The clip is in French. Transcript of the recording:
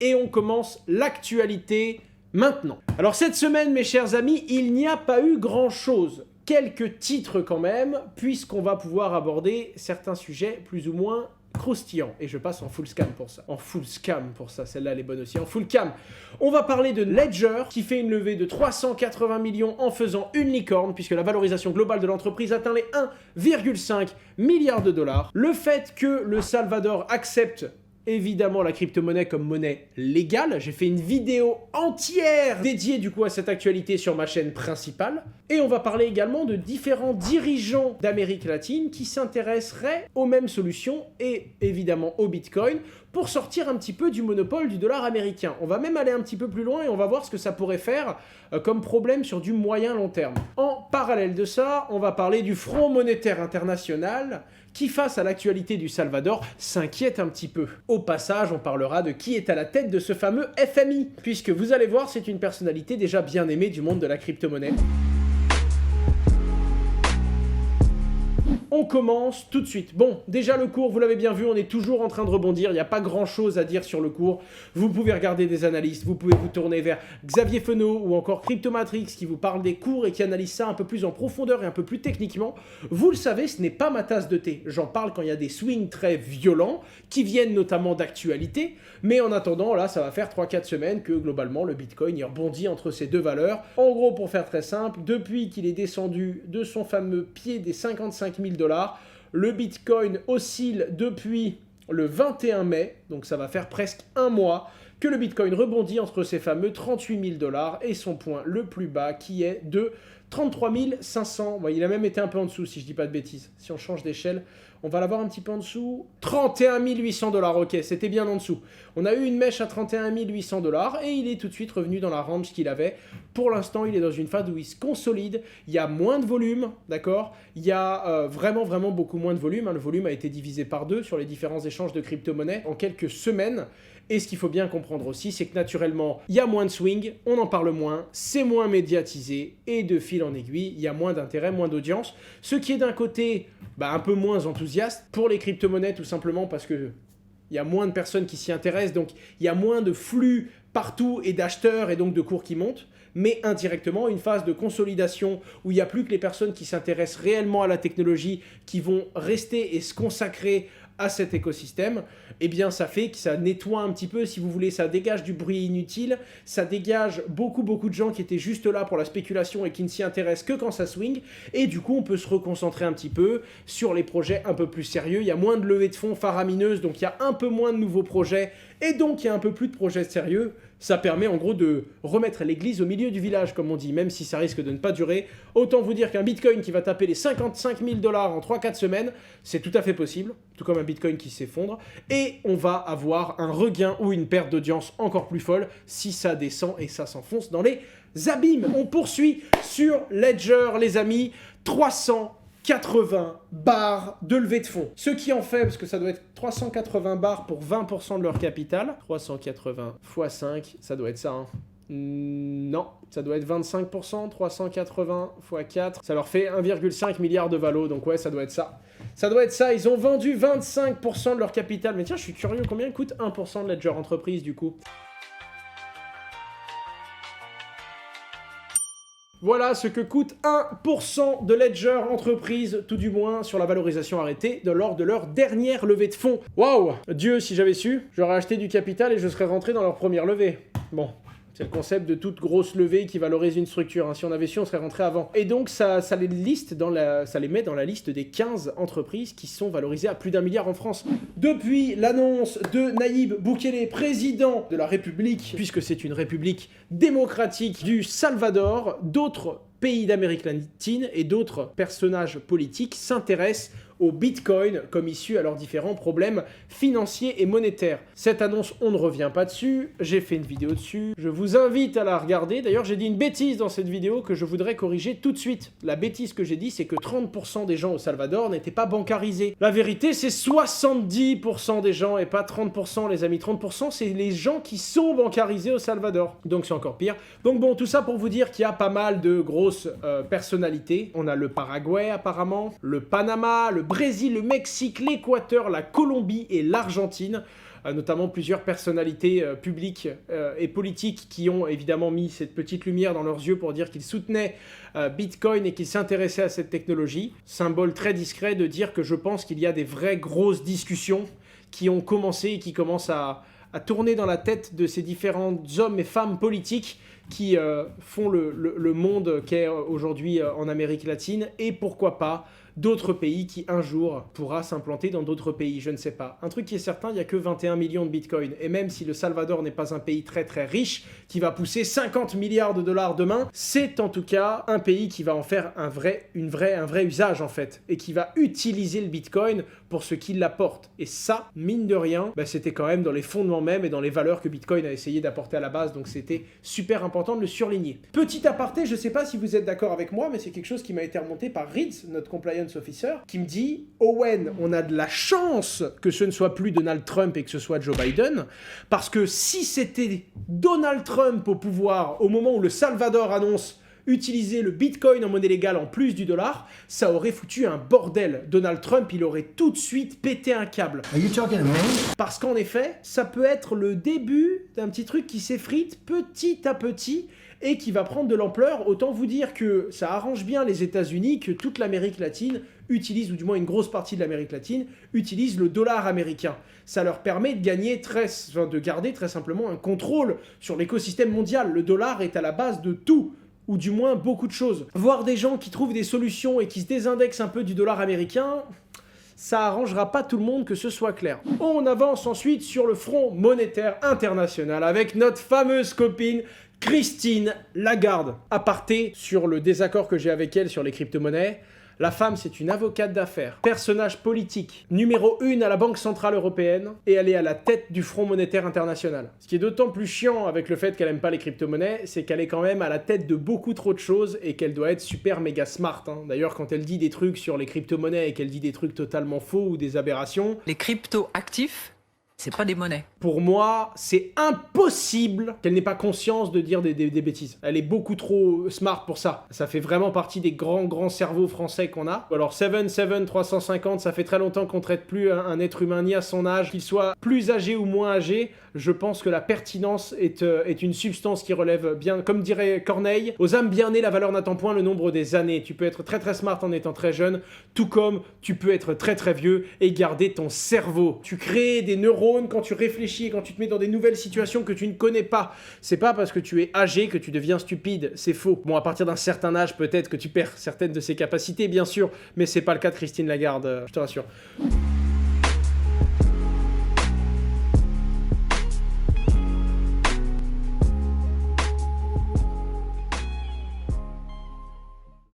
et on commence l'actualité maintenant. Alors cette semaine, mes chers amis, il n'y a pas eu grand-chose. Quelques titres quand même, puisqu'on va pouvoir aborder certains sujets plus ou moins croustillants. Et je passe en full scam pour ça. En full scam pour ça, celle-là elle est bonne aussi. En full cam. On va parler de Ledger, qui fait une levée de 380 millions en faisant une licorne, puisque la valorisation globale de l'entreprise atteint les 1,5 milliard de dollars. Le fait que le Salvador accepte évidemment la crypto-monnaie comme monnaie légale. J'ai fait une vidéo entière dédiée du coup à cette actualité sur ma chaîne principale. Et on va parler également de différents dirigeants d'Amérique latine qui s'intéresseraient aux mêmes solutions et évidemment au Bitcoin pour sortir un petit peu du monopole du dollar américain. On va même aller un petit peu plus loin et on va voir ce que ça pourrait faire comme problème sur du moyen long terme. En parallèle de ça, on va parler du Front monétaire international qui, face à l'actualité du Salvador, s'inquiète un petit peu. Au passage, on parlera de qui est à la tête de ce fameux FMI, puisque vous allez voir, c'est une personnalité déjà bien aimée du monde de la crypto-monnaie. On commence tout de suite. Bon, déjà le cours, vous l'avez bien vu, on est toujours en train de rebondir, il n'y a pas grand chose à dire sur le cours. Vous pouvez regarder des analystes, vous pouvez vous tourner vers Xavier Fenot ou encore Cryptomatrix qui vous parle des cours et qui analyse ça un peu plus en profondeur et un peu plus techniquement. Vous le savez, ce n'est pas ma tasse de thé. J'en parle quand il y a des swings très violents qui viennent notamment d'actualité. Mais en attendant, là, ça va faire 3-4 semaines que globalement le Bitcoin il rebondit entre ces deux valeurs. En gros, pour faire très simple, depuis qu'il est descendu de son fameux pied des 55 000 $, le Bitcoin oscille depuis le 21 mai, donc ça va faire presque un mois, que le Bitcoin rebondit entre ces fameux 38 000 $ et son point le plus bas qui est de 33 500. Bon, il a même été un peu en dessous si je dis pas de bêtises. Si on change d'échelle, on va l'avoir un petit peu en dessous. 31 800 $, ok, c'était bien en dessous. On a eu une mèche à 31 800 $ et il est tout de suite revenu dans la range qu'il avait. Pour l'instant, il est dans une phase où il se consolide. Il y a moins de volume, d'accord. Il y a vraiment beaucoup moins de volume. Le volume a été divisé par 2 sur les différents échanges de crypto-monnaies en quelques semaines. Et ce qu'il faut bien comprendre aussi, c'est que naturellement, il y a moins de swing, on en parle moins, c'est moins médiatisé, et de fil en aiguille, il y a moins d'intérêt, moins d'audience. Ce qui est d'un côté un peu moins enthousiaste pour les crypto-monnaies, tout simplement parce que il y a moins de personnes qui s'y intéressent, donc il y a moins de flux partout et d'acheteurs et donc de cours qui montent. Mais indirectement, une phase de consolidation où il n'y a plus que les personnes qui s'intéressent réellement à la technologie qui vont rester et se consacrer à cet écosystème, eh bien ça fait que ça nettoie un petit peu, si vous voulez, ça dégage du bruit inutile, ça dégage beaucoup de gens qui étaient juste là pour la spéculation et qui ne s'y intéressent que quand ça swing, et du coup on peut se reconcentrer un petit peu sur les projets un peu plus sérieux, il y a moins de levées de fonds faramineuses, donc il y a un peu moins de nouveaux projets, et donc il y a un peu plus de projets sérieux. Ça permet en gros de remettre l'église au milieu du village, comme on dit, même si ça risque de ne pas durer. Autant vous dire qu'un Bitcoin qui va taper les 55 000 $ en 3-4 semaines, c'est tout à fait possible, tout comme un Bitcoin qui s'effondre. Et on va avoir un regain ou une perte d'audience encore plus folle si ça descend et ça s'enfonce dans les abîmes. On poursuit sur Ledger, les amis, 380 bars de levée de fonds. Ce qui en fait, parce que ça doit être 380 bars pour 20% de leur capital. 380 x 5, ça doit être ça, hein. Non, ça doit être 25%, 380 x 4, ça leur fait 1,5 milliard de valo, donc ouais, ça doit être ça. Ça doit être ça, ils ont vendu 25% de leur capital. Mais tiens, je suis curieux, combien coûte 1% de Ledger Entreprise du coup ? Voilà ce que coûte 1% de Ledger Entreprise, tout du moins sur la valorisation arrêtée lors de leur dernière levée de fonds. Waouh! Dieu, si j'avais su, j'aurais acheté du capital et je serais rentré dans leur première levée. Bon. C'est le concept de toute grosse levée qui valorise une structure. Hein. Si on avait su, on serait rentré avant. Et donc, ça les met dans la liste des 15 entreprises qui sont valorisées à plus d'1 milliard en France. Depuis l'annonce de Nayib Bukele, président de la République, puisque c'est une république démocratique du Salvador, d'autres pays d'Amérique latine et d'autres personnages politiques s'intéressent au Bitcoin comme issue à leurs différents problèmes financiers et monétaires. Cette annonce, on ne revient pas dessus, j'ai fait une vidéo dessus, je vous invite à la regarder. D'ailleurs, j'ai dit une bêtise dans cette vidéo que je voudrais corriger tout de suite. La bêtise que j'ai dit, c'est que 30% des gens au Salvador n'étaient pas bancarisés. La vérité, c'est 70% des gens et pas 30%, les amis. 30%, c'est les gens qui sont bancarisés au Salvador. Donc c'est encore pire. Donc bon, tout ça pour vous dire qu'il y a pas mal de grosses personnalités. On a le Paraguay apparemment, le Panama, le Brésil, le Mexique, l'Équateur, la Colombie et l'Argentine notamment plusieurs personnalités publiques et politiques qui ont évidemment mis cette petite lumière dans leurs yeux pour dire qu'ils soutenaient Bitcoin et qu'ils s'intéressaient à cette technologie. Symbole très discret de dire que je pense qu'il y a des vraies grosses discussions qui ont commencé et qui commencent à tourner dans la tête de ces différents hommes et femmes politiques qui font le monde qu'est aujourd'hui en Amérique latine, et pourquoi pas d'autres pays qui un jour pourra s'implanter dans d'autres pays, je ne sais pas. Un truc qui est certain, il n'y a que 21 millions de bitcoins, et même si le Salvador n'est pas un pays très très riche, qui va pousser 50 milliards de dollars demain, c'est en tout cas un pays qui va en faire un vrai usage en fait, et qui va utiliser le bitcoin pour ce qu'il apporte. Et ça, mine de rien, c'était quand même dans les fondements même et dans les valeurs que Bitcoin a essayé d'apporter à la base, donc c'était super important de le surligner. Petit aparté, je sais pas si vous êtes d'accord avec moi, mais c'est quelque chose qui m'a été remonté par Reeds, notre compliance officer, qui me dit « Owen, on a de la chance que ce ne soit plus Donald Trump et que ce soit Joe Biden, parce que si c'était Donald Trump au pouvoir au moment où le Salvador annonce utiliser le bitcoin en monnaie légale en plus du dollar, ça aurait foutu un bordel. Donald Trump, il aurait tout de suite pété un câble. Parce qu'en effet, ça peut être le début d'un petit truc qui s'effrite petit à petit et qui va prendre de l'ampleur. Autant vous dire que ça arrange bien les États-Unis que toute l'Amérique latine utilise, ou du moins une grosse partie de l'Amérique latine, utilise le dollar américain. Ça leur permet de garder très simplement un contrôle sur l'écosystème mondial. Le dollar est à la base de tout, ou du moins beaucoup de choses. Voir des gens qui trouvent des solutions et qui se désindexent un peu du dollar américain, ça arrangera pas tout le monde, que ce soit clair. On avance ensuite sur le front monétaire international avec notre fameuse copine Christine Lagarde. Aparté sur le désaccord que j'ai avec elle sur les crypto-monnaies. La femme, c'est une avocate d'affaires, personnage politique, numéro 1 à la Banque Centrale Européenne, et elle est à la tête du Front monétaire international. Ce qui est d'autant plus chiant avec le fait qu'elle aime pas les crypto-monnaies, c'est qu'elle est quand même à la tête de beaucoup trop de choses et qu'elle doit être super méga smart. D'ailleurs, quand elle dit des trucs sur les crypto-monnaies et qu'elle dit des trucs totalement faux ou des aberrations... Les crypto-actifs, c'est pas des monnaies. Pour moi, c'est impossible qu'elle n'ait pas conscience de dire des bêtises. Elle est beaucoup trop smart pour ça. Ça fait vraiment partie des grands cerveaux français qu'on a. Alors 350, ça fait très longtemps qu'on traite plus un être humain ni à son âge, qu'il soit plus âgé ou moins âgé. Je pense que la pertinence est une substance qui relève bien, comme dirait Corneille, aux âmes bien nées, la valeur n'attend point le nombre des années. Tu peux être très très smart en étant très jeune, tout comme tu peux être très très vieux et garder ton cerveau. Tu crées des neurones quand tu réfléchis et quand tu te mets dans des nouvelles situations que tu ne connais pas. C'est pas parce que tu es âgé que tu deviens stupide, c'est faux. Bon, à partir d'un certain âge, peut-être que tu perds certaines de ces capacités, bien sûr, mais c'est pas le cas de Christine Lagarde, je te rassure.